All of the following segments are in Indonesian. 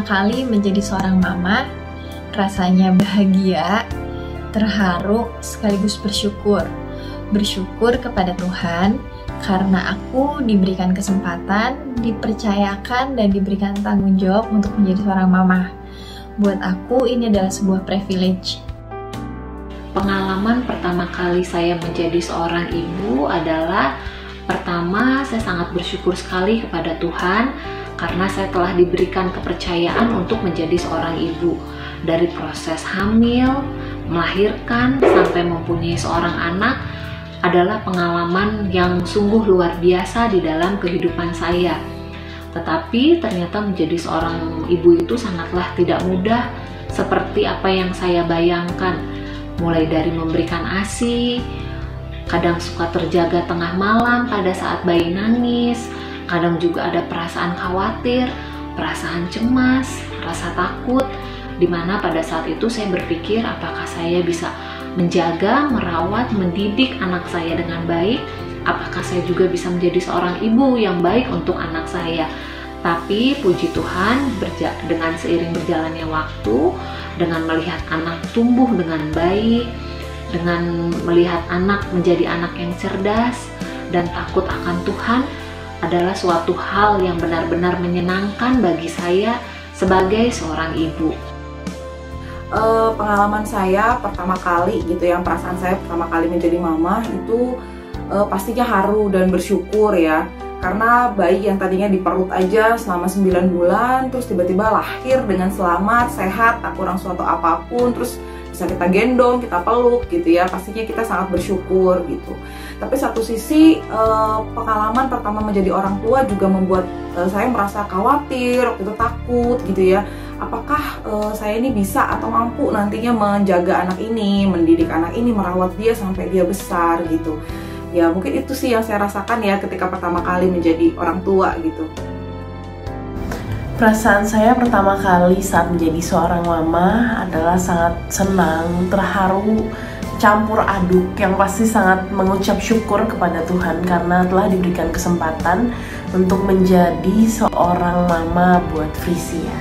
kali menjadi seorang mama, rasanya bahagia, terharu, sekaligus bersyukur. Bersyukur kepada Tuhan karena aku diberikan kesempatan, dipercayakan, dan diberikan tanggung jawab untuk menjadi seorang mama. Buat aku ini adalah sebuah privilege. Pengalaman pertama kali saya menjadi seorang ibu adalah pertama, saya sangat bersyukur sekali kepada Tuhan karena saya telah diberikan kepercayaan untuk menjadi seorang ibu. Dari proses hamil, melahirkan, sampai mempunyai seorang anak adalah pengalaman yang sungguh luar biasa di dalam kehidupan saya. Tetapi ternyata menjadi seorang ibu itu sangatlah tidak mudah seperti apa yang saya bayangkan. Mulai dari memberikan ASI, kadang suka terjaga tengah malam pada saat bayi nangis, kadang juga ada perasaan khawatir, perasaan cemas, rasa takut, dimana pada saat itu saya berpikir apakah saya bisa menjaga, merawat, mendidik anak saya dengan baik, apakah saya juga bisa menjadi seorang ibu yang baik untuk anak saya. Tapi puji Tuhan, dengan seiring berjalannya waktu, dengan melihat anak tumbuh dengan baik, dengan melihat anak menjadi anak yang cerdas dan takut akan Tuhan, adalah suatu hal yang benar-benar menyenangkan bagi saya sebagai seorang ibu. Pengalaman saya pertama kali gitu ya, perasaan saya pertama kali menjadi mama itu pastinya haru dan bersyukur ya. Karena bayi yang tadinya di perut aja selama 9 bulan terus tiba-tiba lahir dengan selamat, sehat, tak kurang suatu apapun, terus bisa kita gendong, kita peluk gitu ya, pastinya kita sangat bersyukur gitu. Tapi satu sisi pengalaman pertama menjadi orang tua juga membuat saya merasa khawatir, waktu itu takut gitu ya. Apakah saya ini bisa atau mampu nantinya menjaga anak ini, mendidik anak ini, merawat dia sampai dia besar gitu. Ya mungkin itu sih yang saya rasakan ya ketika pertama kali menjadi orang tua gitu. Perasaan saya pertama kali saat menjadi seorang mama adalah sangat senang, terharu, campur aduk, yang pasti sangat mengucap syukur kepada Tuhan karena telah diberikan kesempatan untuk menjadi seorang mama buat Frisia.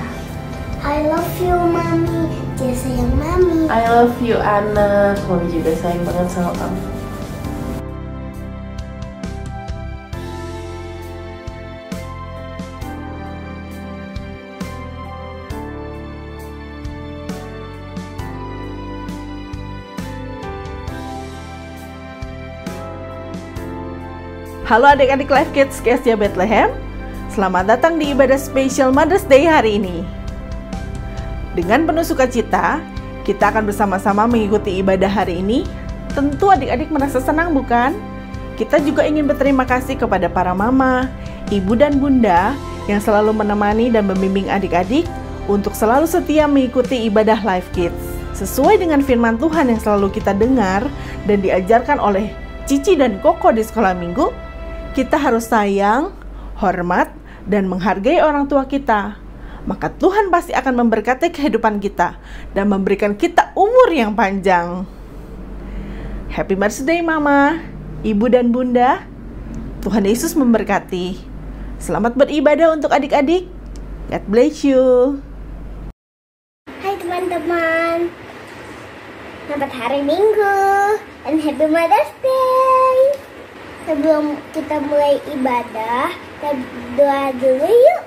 I love you, Mami. Dia sayang Mami. I love you, anak. Mami juga sayang banget sama kamu. Halo adik-adik Life Kids Kestia Bethlehem. Selamat datang di ibadah spesial Mother's Day hari ini. Dengan penuh sukacita, kita akan bersama-sama mengikuti ibadah hari ini. Tentu adik-adik merasa senang bukan? Kita juga ingin berterima kasih kepada para mama, ibu dan bunda yang selalu menemani dan membimbing adik-adik untuk selalu setia mengikuti ibadah Life Kids. Sesuai dengan firman Tuhan yang selalu kita dengar dan diajarkan oleh Cici dan Koko di sekolah minggu, kita harus sayang, hormat, dan menghargai orang tua kita. Maka Tuhan pasti akan memberkati kehidupan kita dan memberikan kita umur yang panjang. Happy birthday Mama, Ibu dan Bunda. Tuhan Yesus memberkati. Selamat beribadah untuk adik-adik. God bless you. Hai teman-teman. Selamat hari Minggu and Happy Mother's Day. Sebelum kita mulai ibadah, kita doa dulu yuk.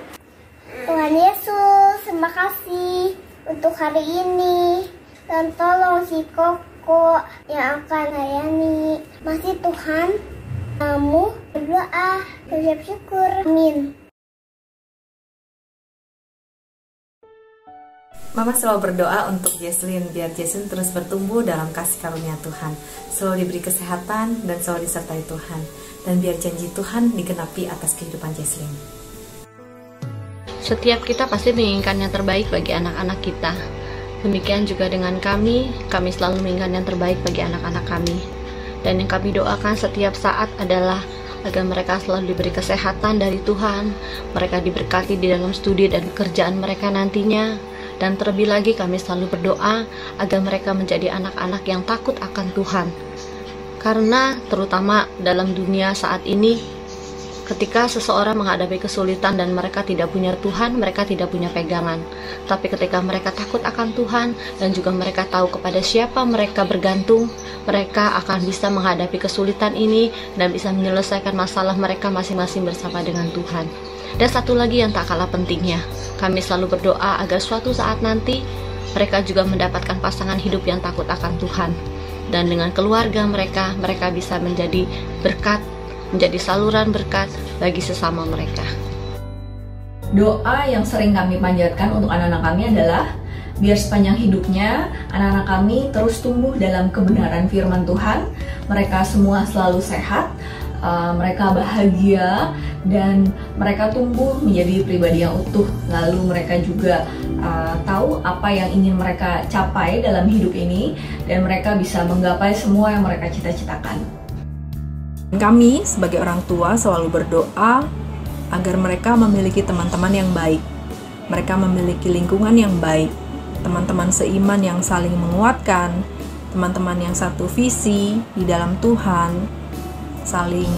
Tuhan Yesus, terima kasih untuk hari ini. Dan tolong si Koko yang akan layani. Masih Tuhan, kamu berdoa, ucap syukur. Amin. Mama selalu berdoa untuk Jesslyn, biar Jesslyn terus bertumbuh dalam kasih karunia Tuhan, selalu diberi kesehatan dan selalu disertai Tuhan, dan biar janji Tuhan digenapi atas kehidupan Jesslyn. Setiap kita pasti menginginkan yang terbaik bagi anak-anak kita. Demikian juga dengan kami selalu menginginkan yang terbaik bagi anak-anak kami. Dan yang kami doakan setiap saat adalah agar mereka selalu diberi kesehatan dari Tuhan, mereka diberkati di dalam studi dan pekerjaan mereka nantinya. Dan terlebih lagi kami selalu berdoa agar mereka menjadi anak-anak yang takut akan Tuhan. Karena terutama dalam dunia saat ini, Ketika seseorang menghadapi kesulitan dan mereka tidak punya Tuhan, mereka tidak punya pegangan. Tapi ketika mereka takut akan Tuhan dan juga mereka tahu kepada siapa mereka bergantung, mereka akan bisa menghadapi kesulitan ini dan bisa menyelesaikan masalah mereka masing-masing bersama dengan Tuhan. Dan satu lagi yang tak kalah pentingnya, kami selalu berdoa agar suatu saat nanti mereka juga mendapatkan pasangan hidup yang takut akan Tuhan. Dan dengan keluarga mereka, mereka bisa menjadi berkat, menjadi saluran berkat bagi sesama mereka. Doa yang sering kami panjatkan untuk anak-anak kami adalah biar sepanjang hidupnya anak-anak kami terus tumbuh dalam kebenaran firman Tuhan, mereka semua selalu sehat, mereka bahagia, dan mereka tumbuh menjadi pribadi yang utuh. Lalu mereka juga tahu apa yang ingin mereka capai dalam hidup ini, dan mereka bisa menggapai semua yang mereka cita-citakan. Kami sebagai orang tua selalu berdoa agar mereka memiliki teman-teman yang baik. Mereka memiliki lingkungan yang baik, teman-teman seiman yang saling menguatkan, teman-teman yang satu visi di dalam Tuhan, saling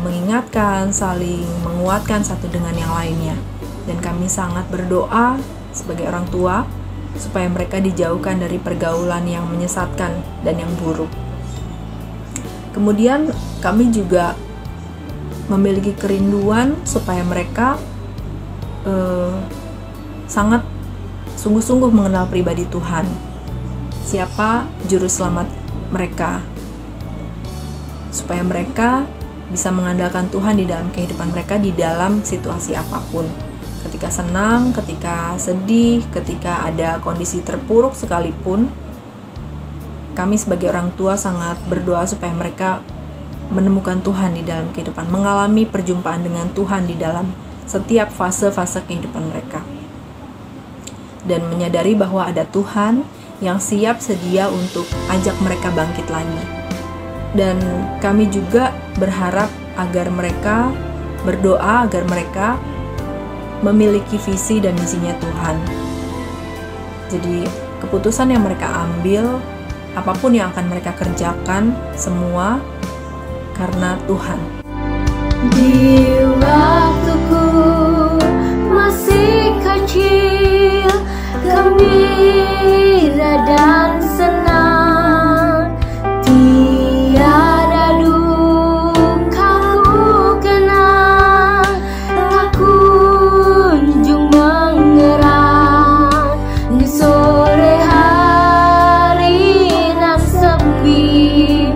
mengingatkan, saling menguatkan satu dengan yang lainnya. Dan kami sangat berdoa sebagai orang tua supaya mereka dijauhkan dari pergaulan yang menyesatkan dan yang buruk. Kemudian kami juga memiliki kerinduan supaya mereka sangat sungguh-sungguh mengenal pribadi Tuhan. Siapa juru selamat mereka, supaya mereka bisa mengandalkan Tuhan di dalam kehidupan mereka di dalam situasi apapun. Ketika senang, ketika sedih, ketika ada kondisi terpuruk sekalipun, kami sebagai orang tua sangat berdoa supaya mereka menemukan Tuhan di dalam kehidupan, mengalami perjumpaan dengan Tuhan di dalam setiap fase-fase kehidupan mereka. Dan menyadari bahwa ada Tuhan yang siap sedia untuk ajak mereka bangkit lagi. Dan kami juga berharap agar mereka berdoa agar mereka memiliki visi dan misinya Tuhan. Jadi keputusan yang mereka ambil, apapun yang akan mereka kerjakan, semua karena Tuhan. Di waktuku masih kecil, gembira dan senang, tiada duka ku kenang, tak kunjung mengerang. Di sore hari nan sepi,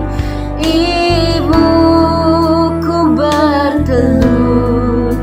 ibuku bertelut,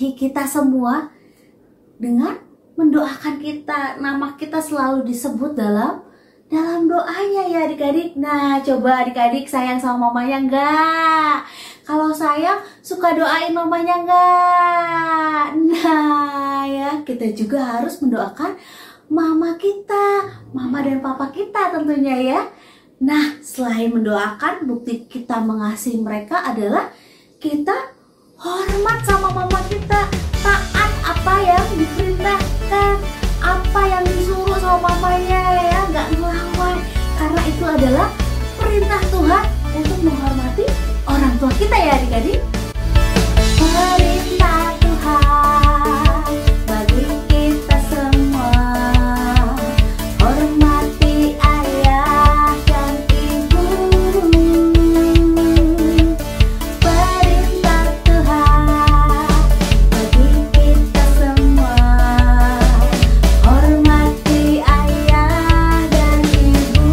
mengasihi kita semua dengan mendoakan kita. Nama kita selalu disebut dalam doanya ya adik-adik. Nah, coba adik-adik sayang sama mamanya enggak? Kalau sayang, suka doain mamanya enggak? Nah, ya kita juga harus mendoakan mama kita, mama dan papa kita tentunya ya. Nah, selain mendoakan, bukti kita mengasihi mereka adalah kita hormat sama mama kita, taat apa yang diperintahkan, apa yang disuruh sama mamanya ya, nggak ngelawan. Karena itu adalah perintah Tuhan untuk menghormati orang tua kita ya adik-adik. Perintah Tuhan bagi kita semua, hormati ayah dan ibu. Perintah Tuhan bagi kita semua, hormati ayah dan ibu.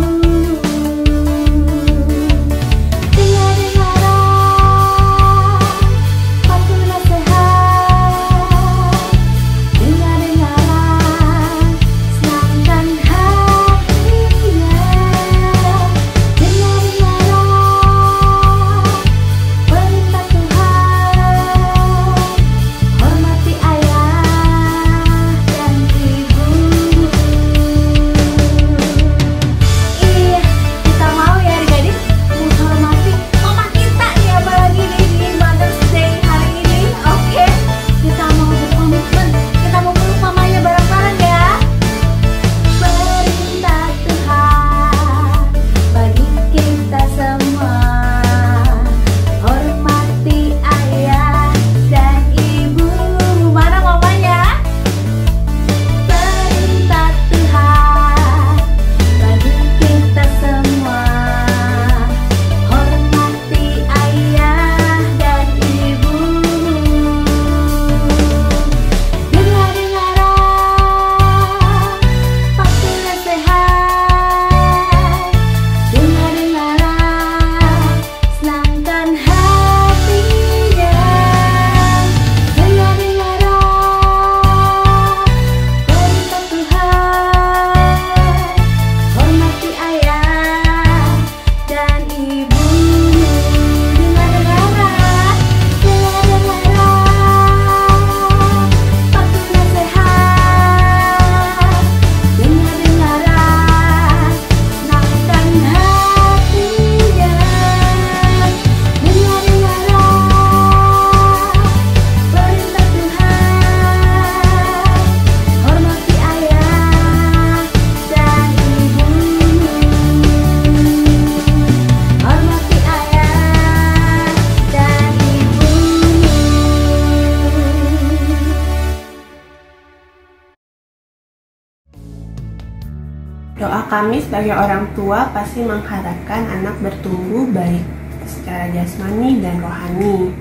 Doa kami sebagai orang tua pasti mengharapkan anak bertumbuh baik secara jasmani dan rohani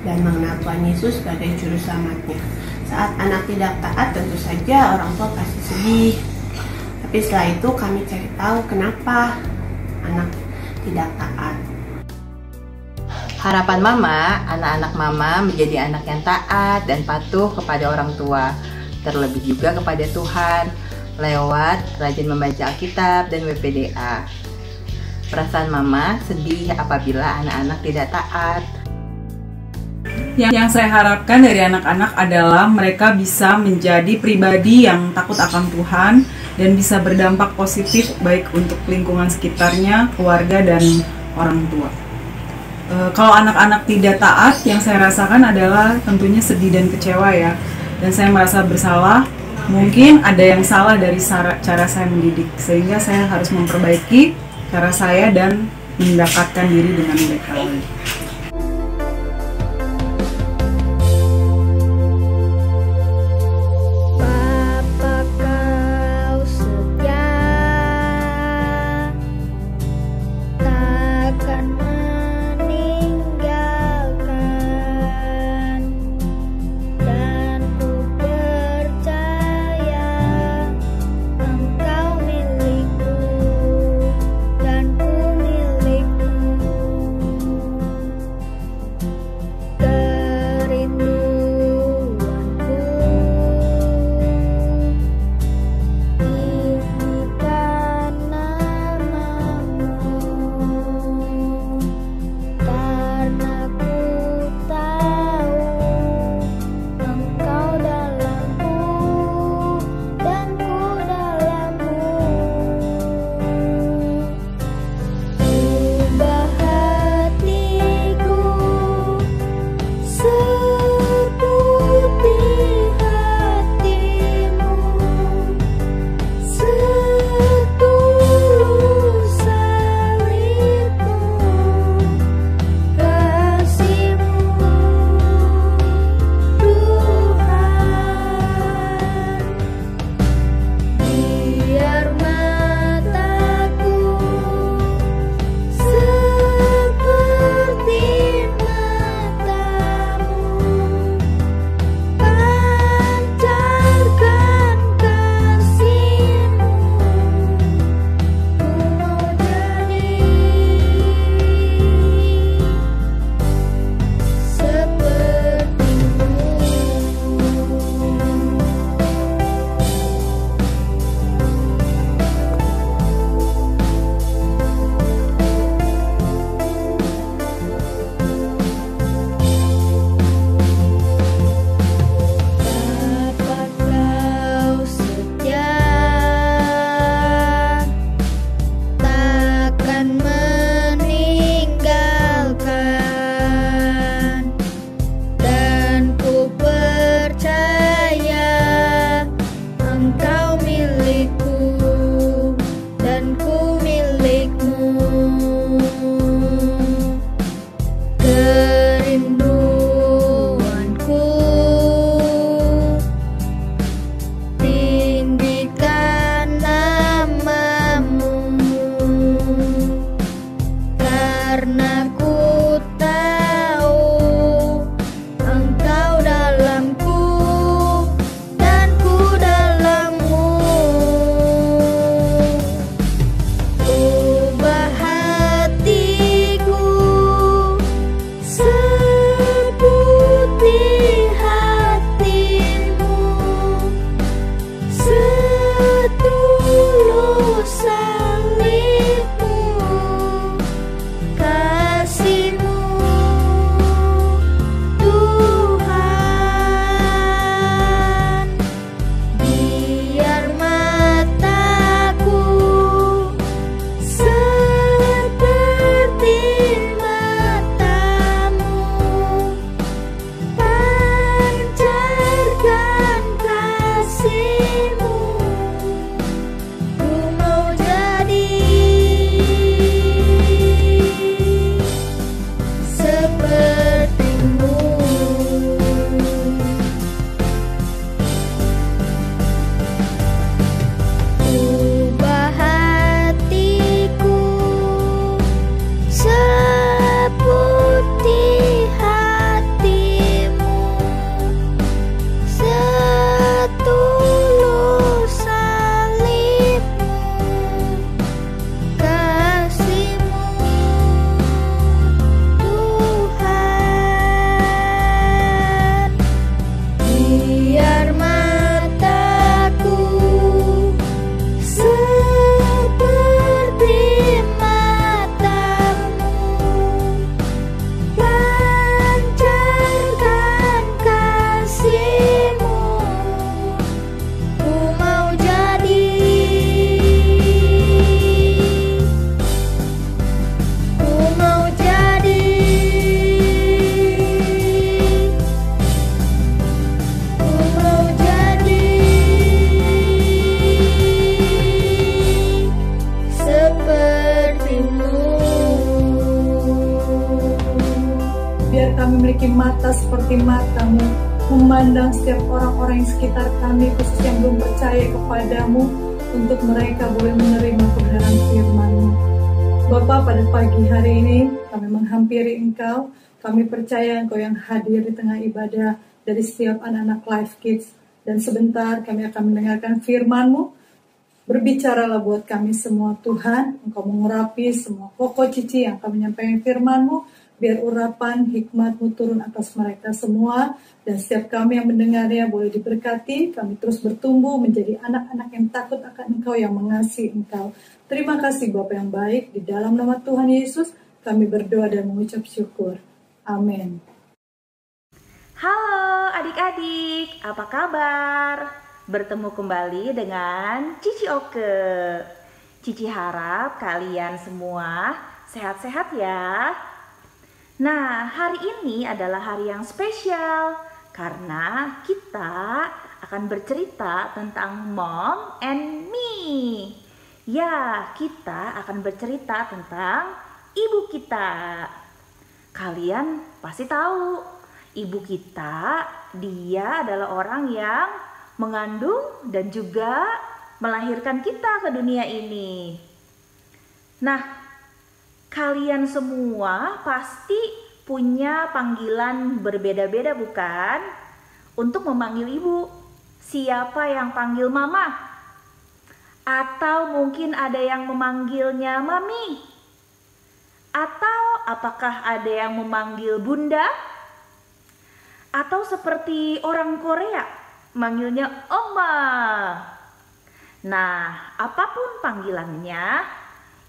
dan mengenal Tuhan Yesus sebagai juru selamatnya. Saat anak tidak taat, tentu saja orang tua pasti sedih. Tapi setelah itu kami cari tahu kenapa anak tidak taat. Harapan Mama, anak-anak Mama menjadi anak yang taat dan patuh kepada orang tua, terlebih juga kepada Tuhan, lewat rajin membaca Alkitab dan WPDA. Perasaan Mama sedih apabila anak-anak tidak taat. Yang saya harapkan dari anak-anak adalah mereka bisa menjadi pribadi yang takut akan Tuhan dan bisa berdampak positif baik untuk lingkungan sekitarnya, keluarga, dan orang tua. Kalau anak-anak tidak taat, yang saya rasakan adalah tentunya sedih dan kecewa ya. Dan saya merasa bersalah. Mungkin ada yang salah dari cara saya mendidik, sehingga saya harus memperbaiki cara saya dan mendekatkan diri dengan mereka lagi. Biar mataku seperti matamu, pancarkan kasih-Mu. Ku mau jadi, ku mau jadi, ku mau jadi seperti-Mu. Biar kami memiliki mata seperti mata-Mu, memandang setiap orang-orang yang sekitar kami, khusus yang belum percaya kepadamu, untuk mereka boleh menerima kebenaran firman-Mu. Bapa, pada pagi hari ini kami menghampiri Engkau. Kami percaya Engkau yang hadir di tengah ibadah dari setiap anak-anak Life Kids. Dan sebentar kami akan mendengarkan firman-Mu. Berbicaralah buat kami semua Tuhan. Engkau mengurapi semua koko cici yang kami menyampaikan firman-Mu. Biar urapan hikmat-Mu turun atas mereka semua. Dan setiap kami yang mendengarnya boleh diberkati. Kami terus bertumbuh menjadi anak-anak yang takut akan Engkau, yang mengasihi Engkau. Terima kasih Bapa yang baik. Di dalam nama Tuhan Yesus kami berdoa dan mengucap syukur. Amin. Halo adik-adik, apa kabar? Bertemu kembali dengan Cici Oke. Cici harap kalian semua sehat-sehat ya. Nah, hari ini adalah hari yang spesial karena kita akan bercerita tentang Mom and Me. Ya, kita akan bercerita tentang ibu kita. Kalian pasti tahu, ibu kita, dia adalah orang yang mengandung dan juga melahirkan kita ke dunia ini. Nah, kalian semua pasti punya panggilan berbeda-beda bukan? Untuk memanggil ibu, siapa yang panggil mama? Atau mungkin ada yang memanggilnya mami? Atau apakah ada yang memanggil bunda? Atau seperti orang Korea, manggilnya oma? Nah, apapun panggilannya,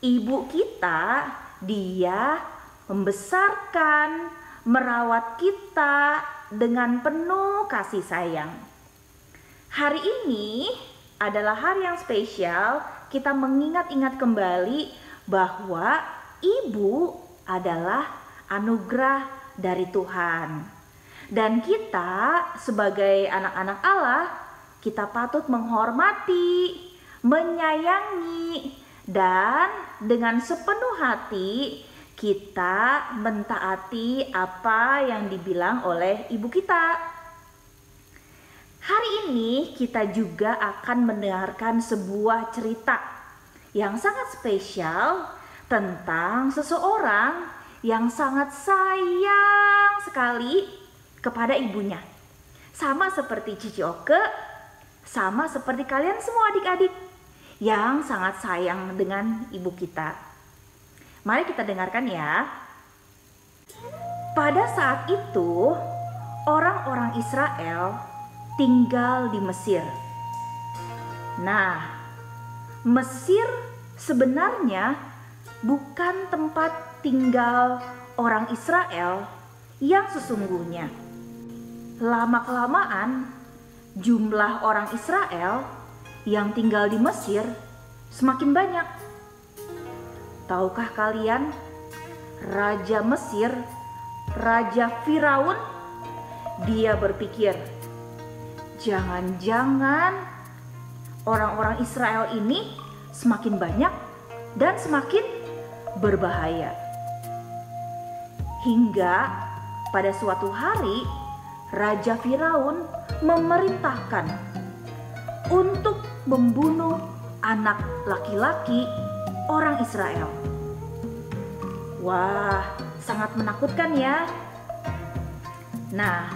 ibu kita, dia membesarkan, merawat kita dengan penuh kasih sayang. Hari ini adalah hari yang spesial. Kita mengingat-ingat kembali bahwa ibu adalah anugerah dari Tuhan. Dan kita sebagai anak-anak Allah, kita patut menghormati, menyayangi, dan dengan sepenuh hati kita mentaati apa yang dibilang oleh ibu kita. Hari ini kita juga akan mendengarkan sebuah cerita yang sangat spesial tentang seseorang yang sangat sayang sekali kepada ibunya. Sama seperti Cici Oke, sama seperti kalian semua adik-adik yang sangat sayang dengan ibu kita. Mari kita dengarkan ya. Pada saat itu, orang-orang Israel tinggal di Mesir. Nah, Mesir sebenarnya bukan tempat tinggal orang Israel yang sesungguhnya. Lama-kelamaan, jumlah orang Israel yang tinggal di Mesir semakin banyak. Tahukah kalian, Raja Mesir, Raja Firaun, dia berpikir, jangan-jangan orang-orang Israel ini semakin banyak dan semakin berbahaya. Hingga pada suatu hari, Raja Firaun memerintahkan untuk membunuh anak laki-laki orang Israel. Wah, sangat menakutkan ya. Nah,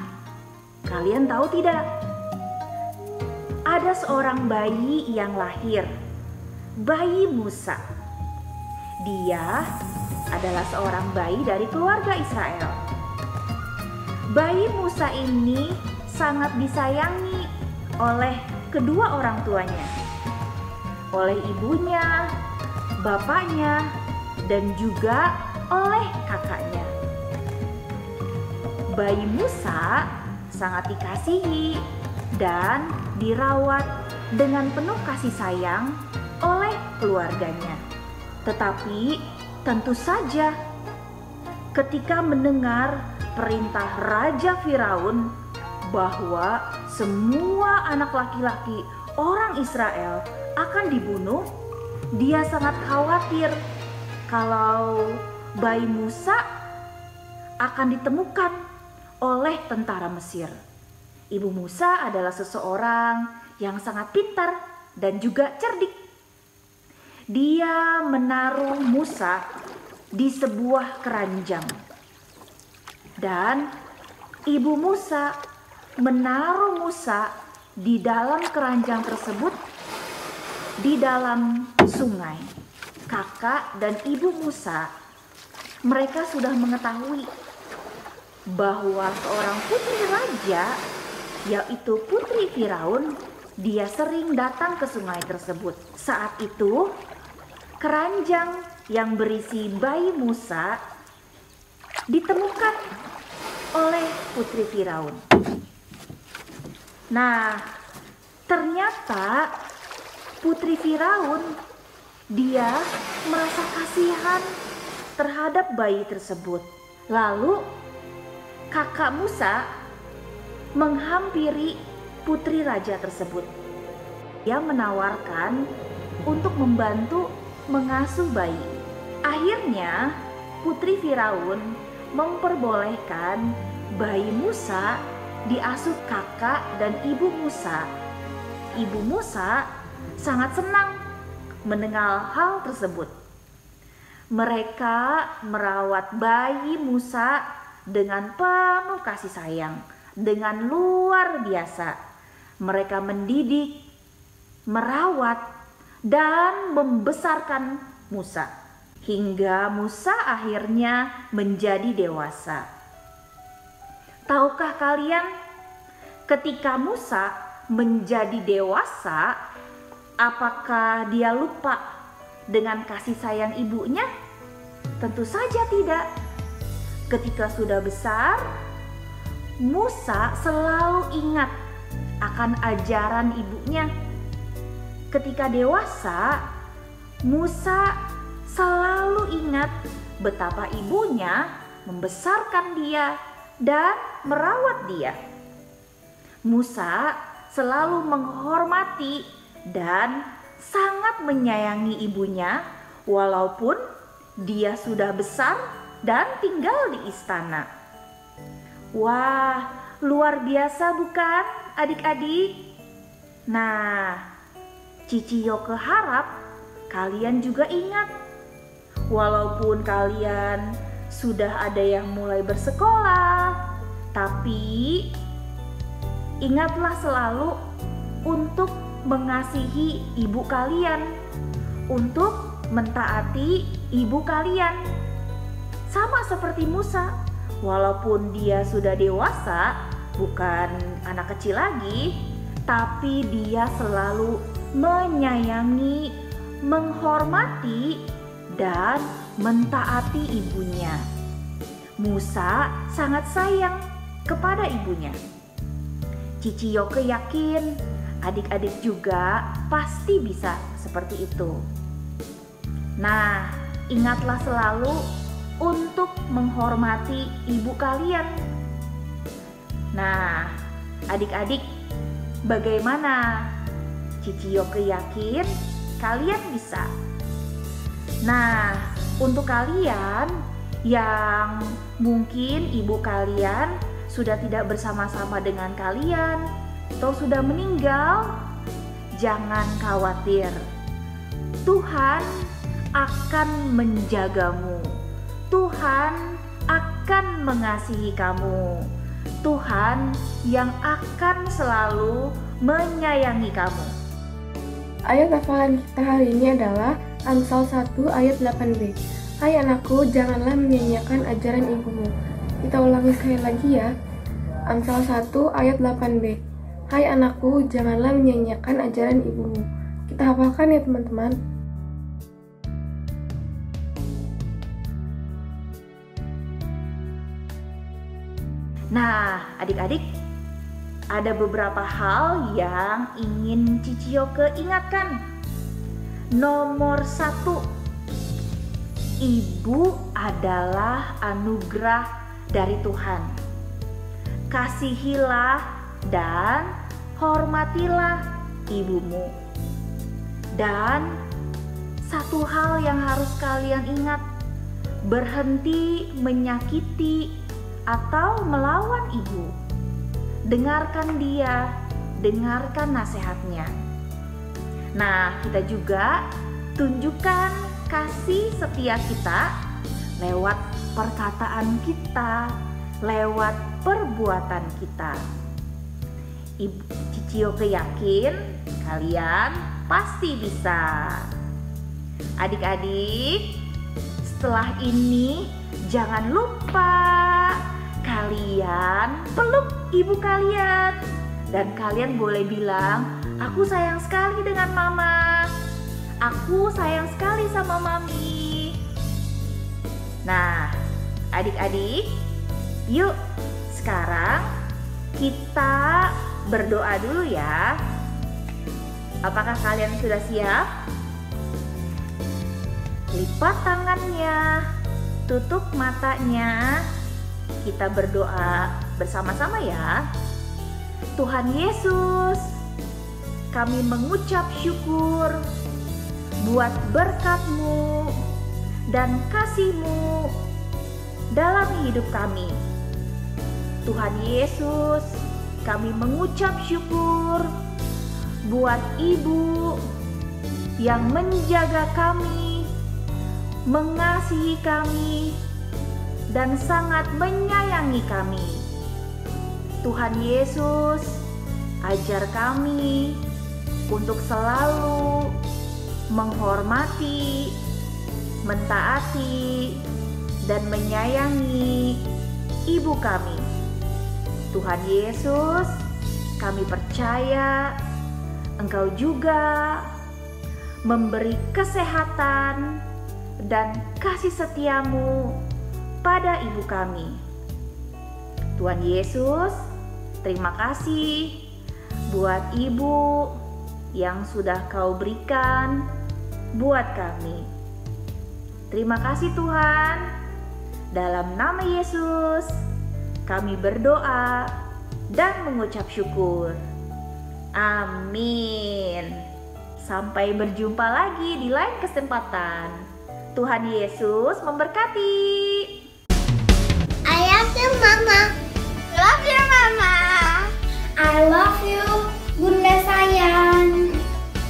kalian tahu tidak? Ada seorang bayi yang lahir, bayi Musa. Dia adalah seorang bayi dari keluarga Israel. Bayi Musa ini sangat disayangi oleh kedua orang tuanya, oleh ibunya, bapaknya, dan juga oleh kakaknya. Bayi Musa sangat dikasihi dan dirawat dengan penuh kasih sayang oleh keluarganya. Tetapi tentu saja ketika mendengar perintah Raja Firaun bahwa semua anak laki-laki orang Israel akan dibunuh, dia sangat khawatir kalau bayi Musa akan ditemukan oleh tentara Mesir. Ibu Musa adalah seseorang yang sangat pintar dan juga cerdik. Dia menaruh Musa di sebuah keranjang, dan ibu Musa menaruh Musa di dalam keranjang tersebut di dalam sungai. Kakak dan ibu Musa, mereka sudah mengetahui bahwa seorang putri raja, yaitu putri Firaun, dia sering datang ke sungai tersebut. Saat itu keranjang yang berisi bayi Musa ditemukan oleh putri Firaun. Nah, ternyata putri Firaun dia merasa kasihan terhadap bayi tersebut. Lalu kakak Musa menghampiri putri raja tersebut. Dia menawarkan untuk membantu mengasuh bayi. Akhirnya putri Firaun memperbolehkan bayi Musa diasuh kakak dan ibu Musa. Ibu Musa sangat senang mendengar hal tersebut. Mereka merawat bayi Musa dengan penuh kasih sayang, dengan luar biasa. Mereka mendidik, merawat, dan membesarkan Musa hingga Musa akhirnya menjadi dewasa. Tahukah kalian, ketika Musa menjadi dewasa, apakah dia lupa dengan kasih sayang ibunya? Tentu saja tidak. Ketika sudah besar, Musa selalu ingat akan ajaran ibunya. Ketika dewasa, Musa selalu ingat betapa ibunya membesarkan dia dan merawat dia. Musa selalu menghormati dan sangat menyayangi ibunya walaupun dia sudah besar dan tinggal di istana. Wah, luar biasa bukan adik-adik? Nah, Cici Yoke harap kalian juga ingat, walaupun kalian sudah ada yang mulai bersekolah, tapi ingatlah selalu untuk mengasihi ibu kalian, untuk mentaati ibu kalian. Sama seperti Musa, walaupun dia sudah dewasa, bukan anak kecil lagi, tapi dia selalu menyayangi, menghormati, dan mentaati ibunya. Musa sangat sayang kepada ibunya. Cici Yoke yakin adik-adik juga pasti bisa seperti itu. Nah, ingatlah selalu untuk menghormati ibu kalian. Nah, adik-adik, bagaimana? Cici Yoke yakin kalian bisa. Nah, untuk kalian yang mungkin ibu kalian sudah tidak bersama-sama dengan kalian atau sudah meninggal, jangan khawatir. Tuhan akan menjagamu. Tuhan akan mengasihi kamu. Tuhan yang akan selalu menyayangi kamu. Ayat hafalan kita hari ini adalah Amsal 1 ayat 8b. Hai anakku, janganlah menyanyiakan ajaran ibumu. Kita ulangi sekali lagi ya. Amsal 1 ayat 8b. Hai anakku, janganlah menyanyiakan ajaran ibumu. Kita hafalkan ya teman-teman. Nah, adik-adik, ada beberapa hal yang ingin Cici Yoke ingatkan. Nomor 1, ibu adalah anugerah dari Tuhan. Kasihilah dan hormatilah ibumu. Dan satu hal yang harus kalian ingat, berhenti menyakiti atau melawan ibu. Dengarkan dia, dengarkan nasihatnya. Nah, kita juga tunjukkan kasih setia kita lewat perkataan kita, lewat perbuatan kita. Cici Yoke yakin kalian pasti bisa. Adik-adik, setelah ini jangan lupa kalian peluk ibu kalian. Dan kalian boleh bilang, aku sayang sekali dengan mama. Aku sayang sekali sama mami. Nah, adik-adik, yuk sekarang kita berdoa dulu ya. Apakah kalian sudah siap? Lipat tangannya, tutup matanya. Kita berdoa bersama-sama ya. Tuhan Yesus, kami mengucap syukur buat berkat-Mu dan kasih-Mu dalam hidup kami. Tuhan Yesus, kami mengucap syukur buat Ibu yang menjaga kami, mengasihi kami, dan sangat menyayangi kami. Tuhan Yesus, ajar kami untuk selalu menghormati, mentaati, dan menyayangi ibu kami. Tuhan Yesus, kami percaya Engkau juga memberi kesehatan dan kasih setia-Mu pada ibu kami. Tuhan Yesus, terima kasih buat ibu yang sudah Kau berikan buat kami. Terima kasih Tuhan. Dalam nama Yesus, kami berdoa dan mengucap syukur. Amin. Sampai berjumpa lagi di lain kesempatan. Tuhan Yesus memberkati. I love you, Mama. Love you, Mama. I love you, Bunda sayang.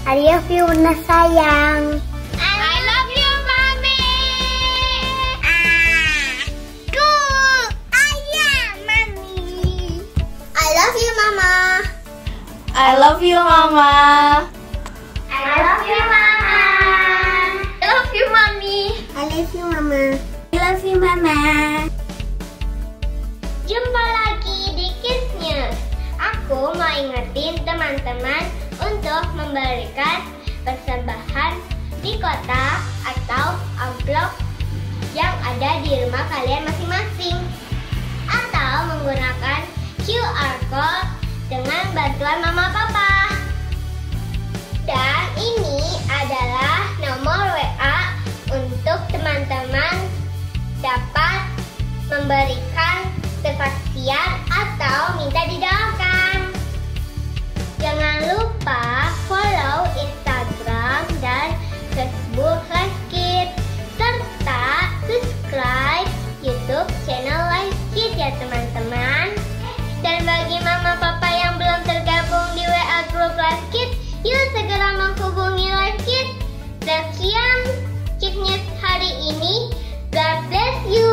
I love you, Bunda sayang. I love you, Mami. Ayah, Mami. I love you, Mama. I love you, Mama. I love you, Mama. I love you, Mami. I love you, Mama. I love you, Mama. Jumpa lagi di Kids News. Aku mau ingetin teman-teman untuk memberikan persembahan di kotak atau amplop yang ada di rumah kalian masing-masing, atau menggunakan QR Code dengan bantuan mama papa. Dan ini adalah nomor WA untuk teman-teman dapat memberikan kesaksian atau minta didoakan. Jangan lupa follow Instagram dan Facebook Life Kids, serta subscribe YouTube channel Life Kids ya teman-teman. Dan bagi mama papa yang belum tergabung di WA Group Life Kids, yuk segera menghubungi Life Kids. Sekian Kids News hari ini. God bless you.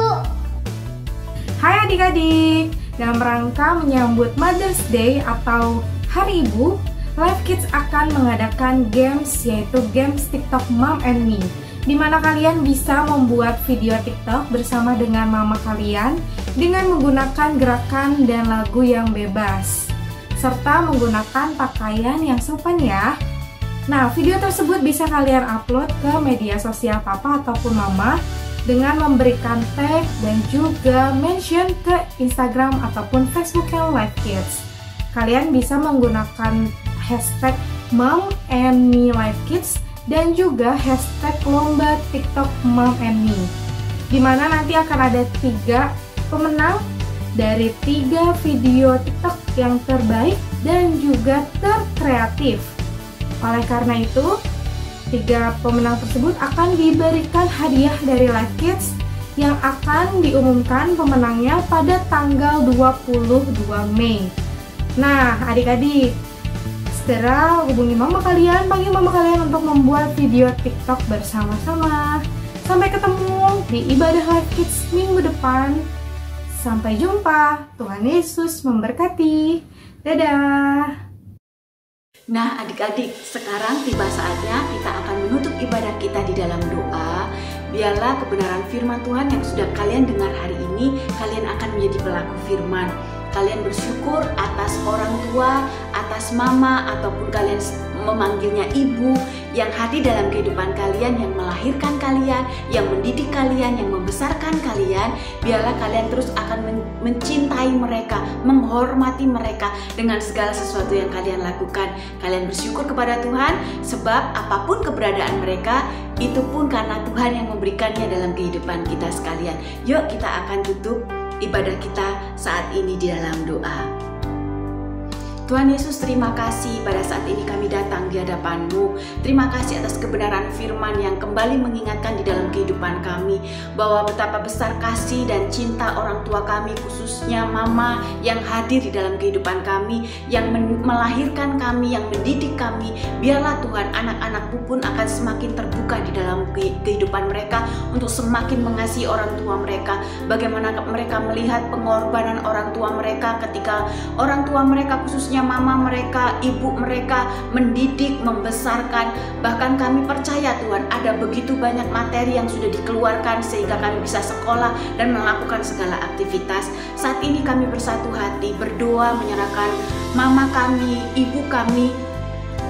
Hai adik-adik, dalam rangka menyambut Mother's Day atau Hari Ibu, Life Kids akan mengadakan games, yaitu games TikTok Mom and Me. di mana kalian bisa membuat video TikTok bersama dengan mama kalian dengan menggunakan gerakan dan lagu yang bebas, serta menggunakan pakaian yang sopan ya. Nah, video tersebut bisa kalian upload ke media sosial papa ataupun mama dengan memberikan tag dan juga mention ke Instagram ataupun Facebook yang Live Kids. Kalian bisa menggunakan hashtag Mom and Me Live Kids dan juga hashtag lomba TikTok Mom and Me, dimana nanti akan ada 3 pemenang dari 3 video TikTok yang terbaik dan juga terkreatif. Oleh karena itu, 3 pemenang tersebut akan diberikan hadiah dari Live Kids yang akan diumumkan pemenangnya pada tanggal 22 Mei. Nah, adik-adik, segera hubungi mama kalian, panggil mama kalian untuk membuat video TikTok bersama-sama. Sampai ketemu di ibadah Live Kids minggu depan. Sampai jumpa. Tuhan Yesus memberkati. Dadah. Nah, adik-adik, sekarang tiba saatnya kita akan menutup ibadah kita di dalam doa. Biarlah kebenaran firman Tuhan yang sudah kalian dengar hari ini, kalian akan menjadi pelaku firman. Kalian bersyukur atas orang tua, atas mama, ataupun kalian memanggilnya ibu yang hadir dalam kehidupan kalian, yang melahirkan kalian, yang mendidik kalian, yang membesarkan kalian. Biarlah kalian terus akan mencintai mereka, menghormati mereka dengan segala sesuatu yang kalian lakukan. Kalian bersyukur kepada Tuhan sebab apapun keberadaan mereka, itu pun karena Tuhan yang memberikannya dalam kehidupan kita sekalian. Yuk kita akan tutup ibadah kita saat ini di dalam doa. Tuhan Yesus, terima kasih pada saat ini kami datang di hadapan-Mu. Terima kasih atas kebenaran firman yang kembali mengingatkan di dalam kehidupan kami bahwa betapa besar kasih dan cinta orang tua kami, khususnya mama yang hadir di dalam kehidupan kami, yang melahirkan kami, yang mendidik kami. Biarlah Tuhan, anak-anak-Mu pun akan semakin terbuka di dalam kehidupan mereka untuk semakin mengasihi orang tua mereka. Bagaimana mereka melihat pengorbanan orang tua mereka ketika orang tua mereka, khususnya mama mereka, ibu mereka mendidik, membesarkan. Bahkan kami percaya Tuhan, ada begitu banyak materi yang sudah dikeluarkan sehingga kami bisa sekolah dan melakukan segala aktivitas. Saat ini kami bersatu hati berdoa menyerahkan mama kami, ibu kami.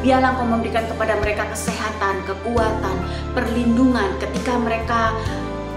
Biarlah Engkau memberikan kepada mereka kesehatan, kekuatan, perlindungan ketika mereka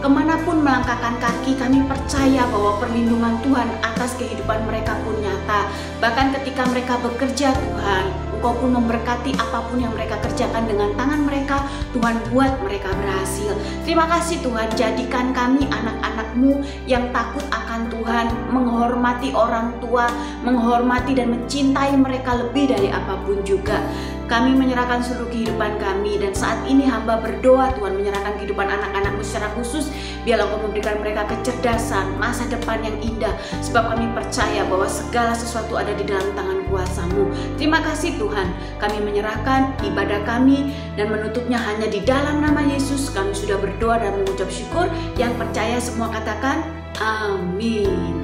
kemanapun melangkahkan kaki. Kami percaya bahwa perlindungan Tuhan atas kehidupan mereka pun nyata. Bahkan ketika mereka bekerja, Tuhan, Engkau pun memberkati apapun yang mereka kerjakan dengan tangan mereka. Tuhan, buat mereka berhasil. Terima kasih Tuhan, jadikan kami anak-anak-Mu yang takut akan Tuhan, menghormati orang tua, menghormati dan mencintai mereka lebih dari apapun juga. Kami menyerahkan seluruh kehidupan kami, dan saat ini hamba berdoa Tuhan, menyerahkan kehidupan anak-anak-Mu secara khusus. Biarlah Engkau memberikan mereka kecerdasan, masa depan yang indah, sebab kami percaya bahwa segala sesuatu ada di dalam tangan kuasa-Mu. Terima kasih Tuhan, kami menyerahkan ibadah kami dan menutupnya hanya di dalam nama Yesus. Kami sudah berdoa dan mengucap syukur. Yang percaya semua katakan amin.